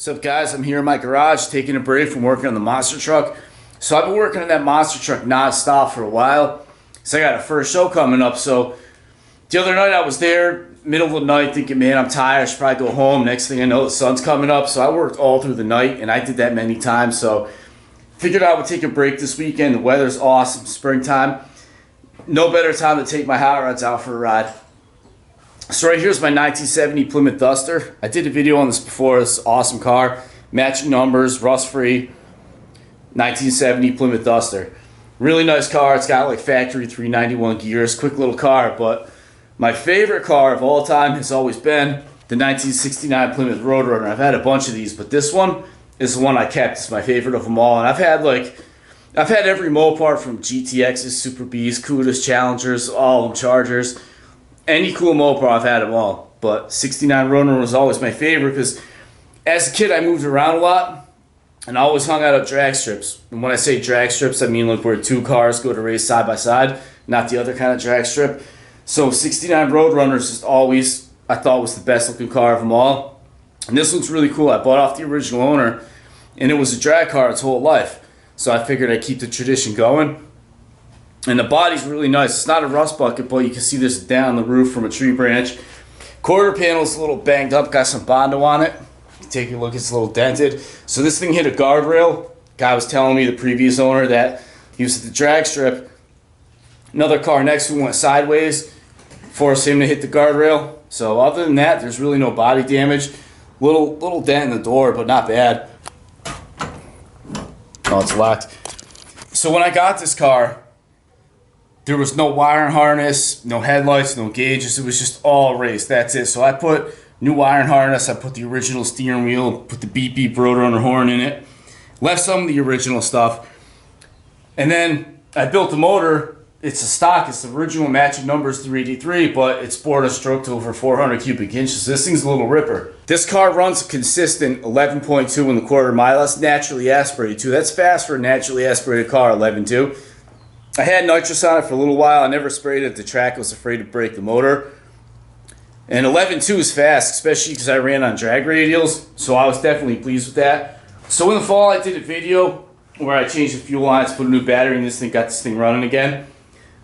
What's up, guys? I'm here in my garage taking a break from working on the monster truck. So I've been working on that monster truck non-stop for a while. So I got a first show coming up. So the other night I was there, middle of the night, thinking, man, I'm tired, I should probably go home. Next thing I know, the sun's coming up. So I worked all through the night, and I did that many times. So figured I would take a break this weekend. The weather's awesome, springtime. No better time to take my hot rods out for a ride. So right here's my 1970 Plymouth Duster. I did a video on this before. This is an awesome car. Matching numbers, rust-free, 1970 Plymouth Duster. Really nice car. It's got like factory 391 gears. Quick little car. But my favorite car of all time has always been the 1969 Plymouth Roadrunner. I've had a bunch of these, but this one is the one I kept. It's my favorite of them all. And I've had every Mopar from GTXs, Super Bs, Cudas, Challengers, all of them Chargers. Any cool Mopar, I've had them all. But 69 Roadrunner was always my favorite because as a kid I moved around a lot and I always hung out at drag strips. And when I say drag strips, I mean like where two cars go to race side by side, not the other kind of drag strip. So 69 Roadrunner is just always, I thought, was the best looking car of them all. And this one's really cool. I bought off the original owner and it was a drag car its whole life. So I figured I'd keep the tradition going. And the body's really nice. It's not a rust bucket, but you can see this down the roof from a tree branch. Quarter panel's a little banged up, got some Bondo on it. Take a look, it's a little dented. So this thing hit a guardrail. Guy was telling me, the previous owner, that he was at the drag strip. Another car next to him went sideways, forced him to hit the guardrail. So other than that, there's really no body damage. Little dent in the door, but not bad. Oh, it's locked. So when I got this car, there was no wiring harness, no headlights, no gauges. It was just all race. That's it. So I put new wiring harness. I put the original steering wheel, put the beep beep Roadrunner horn in it. Left some of the original stuff. And then I built the motor. It's a stock. It's the original matching numbers 383, but it's bored a stroke to over 400 cubic inches. This thing's a little ripper. This car runs a consistent 11.2 in the quarter mile. That's naturally aspirated too. That's fast for a naturally aspirated car, 11.2. I had nitrous on it for a little while. I never sprayed it at the track. I was afraid to break the motor. And 11.2 is fast, especially because I ran on drag radials. So I was definitely pleased with that. So in the fall, I did a video where I changed the fuel lines, put a new battery in this thing, got this thing running again.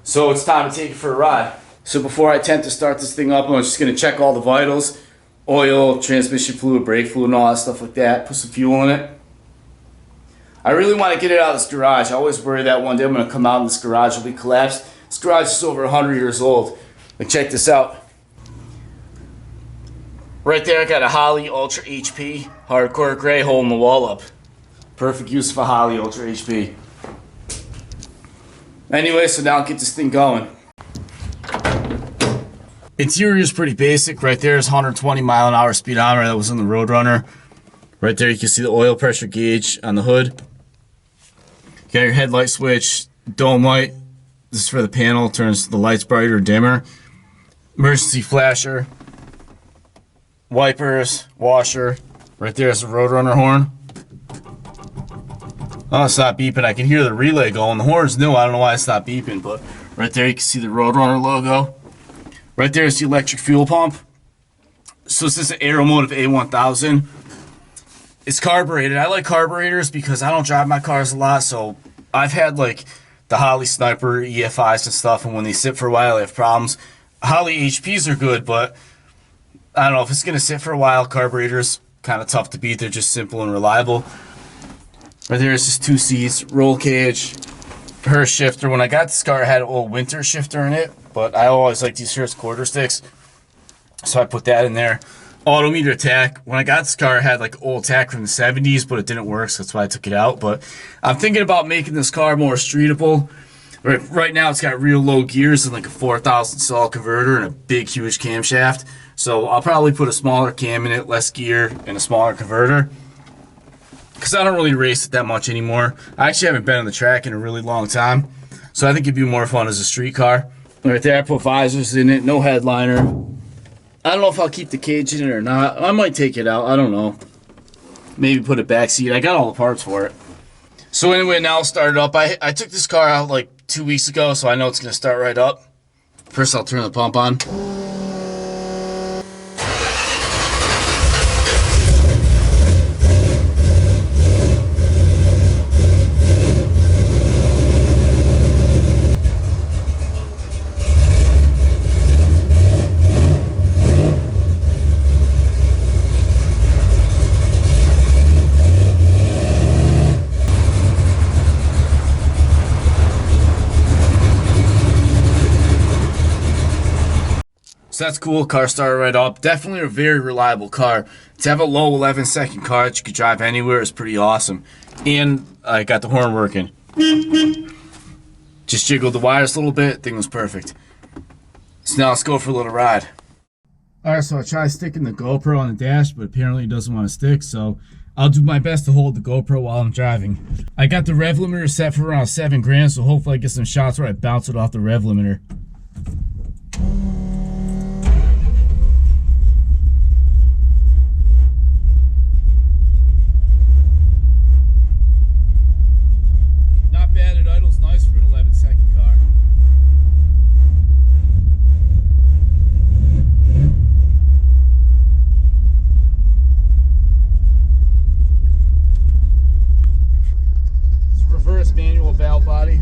So it's time to take it for a ride. So before I attempt to start this thing up, I'm just going to check all the vitals. Oil, transmission fluid, brake fluid, and all that stuff like that. Put some fuel in it. I really want to get it out of this garage. I always worry that one day I'm going to come out and this garage will be collapsed. This garage is over 100 years old. But check this out. Right there I got a Holley Ultra HP hardcore gray holding the wall up. Perfect use of a Holley Ultra HP. Anyway, so now I'll get this thing going. Interior is pretty basic. Right there is 120 mile-an-hour speedometer that was in the Roadrunner. Right there you can see the oil pressure gauge on the hood. You got your headlight switch, dome light. This is for the panel, turns the lights brighter or dimmer. Emergency flasher. Wipers, washer. Right there is the Roadrunner horn. Oh, it's not beeping. I can hear the relay going. The horn's new. I don't know why it's not beeping, but right there you can see the Roadrunner logo. Right there is the electric fuel pump. So this is an Aeromotive A1000. It's carbureted. I like carburetors because I don't drive my cars a lot, so I've had like the Holley Sniper EFIs and stuff, and when they sit for a while, they have problems. Holley HPs are good, but I don't know, if it's going to sit for a while, carburetors kind of tough to beat. They're just simple and reliable. Right there is just 2 seats, roll cage, her shifter. When I got this car, I had an old winter shifter in it, but I always like these Hertz quarter sticks, so I put that in there. Autometer tack. When I got this car, I had like old tack from the 70s, but it didn't work, so that's why I took it out. But I'm thinking about making this car more streetable. Right now, it's got real low gears and like a 4,000 stall converter and a big, huge camshaft. So I'll probably put a smaller cam in it, less gear, and a smaller converter. Because I don't really race it that much anymore. I actually haven't been on the track in a really long time. So I think it'd be more fun as a street car. Right there, I put visors in it, no headliner. I don't know if I'll keep the cage in it or not. I might take it out. I don't know. Maybe put a back seat. I got all the parts for it. So anyway, now I'll start it up. I took this car out like 2 weeks ago, so I know it's going to start right up. First, I'll turn the pump on. So that's cool. Car started right up. Definitely a very reliable car. To have a low 11-second car that you could drive anywhere is pretty awesome. And I got the horn working. Just jiggled the wires a little bit. Thing was perfect. So now let's go for a little ride. Alright, so I tried sticking the GoPro on the dash, but apparently it doesn't want to stick. So I'll do my best to hold the GoPro while I'm driving. I got the rev limiter set for around 7 grand, so hopefully I get some shots where I bounce it off the rev limiter. Not bad, it idles nice for an 11-second car. It's reverse manual valve body.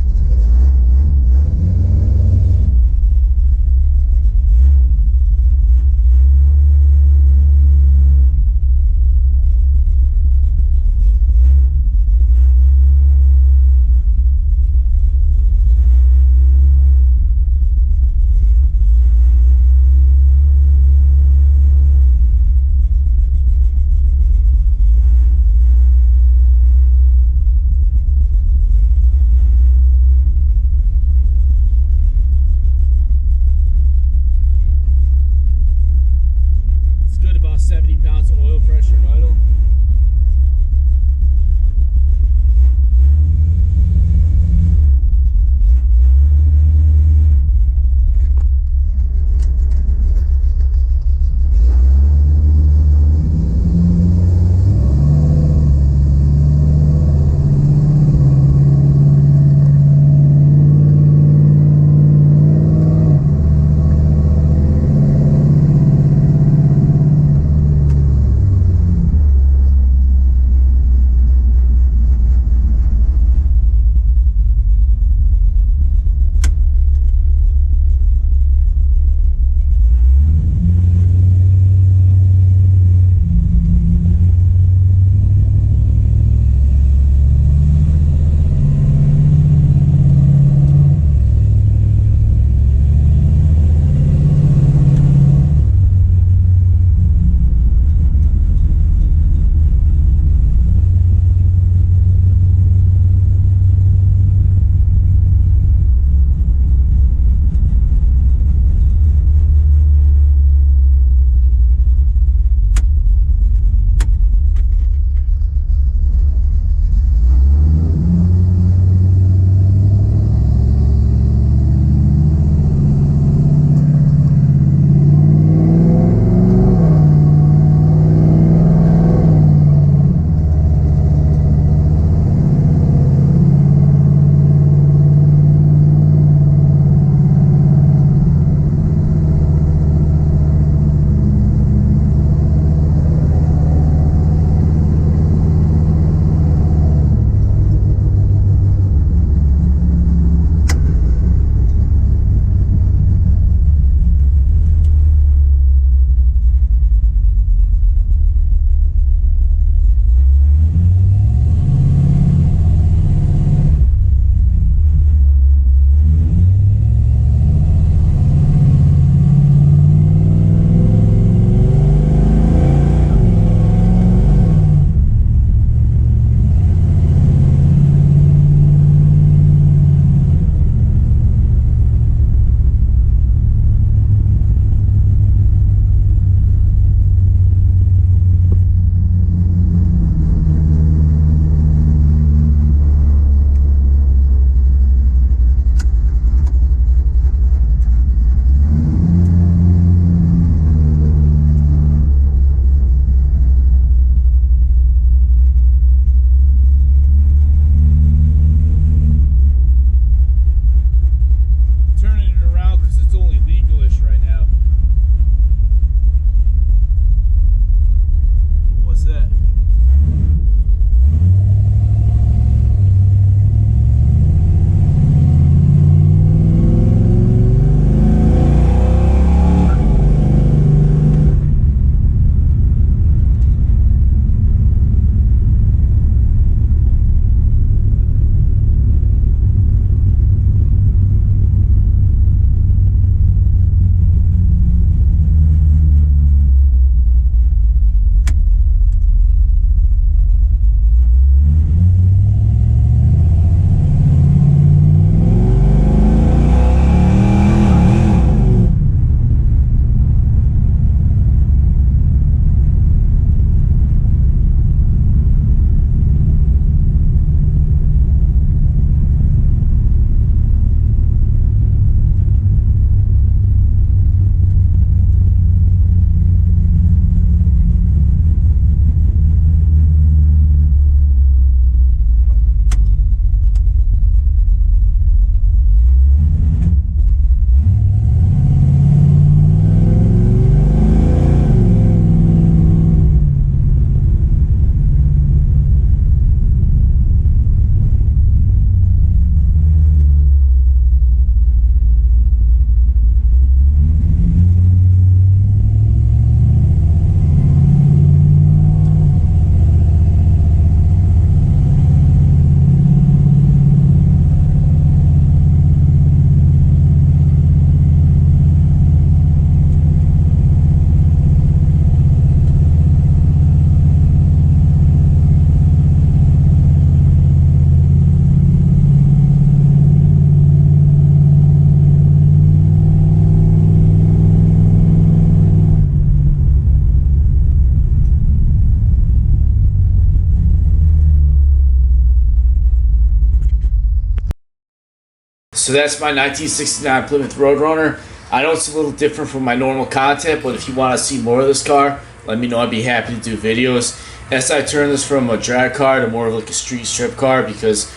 So that's my 1969 Plymouth Roadrunner. I know it's a little different from my normal content, but if you want to see more of this car, let me know. I'd be happy to do videos. As I turn this from a drag car to more of like a street strip car, because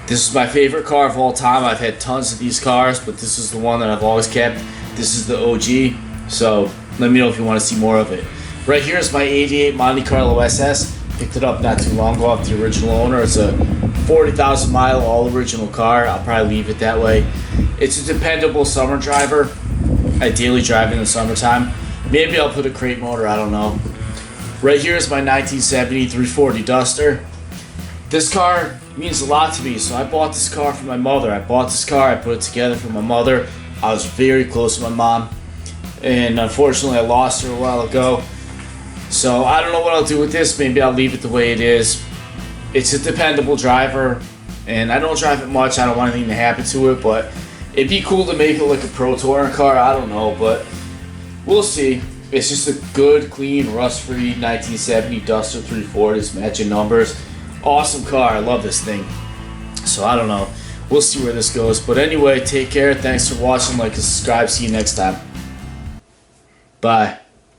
this is my favorite car of all time. I've had tons of these cars, but this is the one that I've always kept. This is the OG, so let me know if you want to see more of it. Right here is my 88 Monte Carlo SS. Picked it up not too long ago off the original owner. It's a 40,000 mile all original car. I'll probably leave it that way. It's a dependable summer driver. I daily drive in the summertime. Maybe I'll put a crate motor, I don't know. Right here is my 1970 340 Duster. This car means a lot to me, so I bought this car for my mother. I bought this car, I put it together for my mother. I was very close to my mom, and unfortunately I lost her a while ago. So I don't know what I'll do with this. Maybe I'll leave it the way it is. It's a dependable driver, and I don't drive it much. I don't want anything to happen to it, but it'd be cool to make it like a pro touring car. I don't know, but we'll see. It's just a good, clean, rust-free 1970 Duster 340s, matching numbers. Awesome car. I love this thing. So I don't know. We'll see where this goes. But anyway, take care. Thanks for watching. Like and subscribe. See you next time. Bye.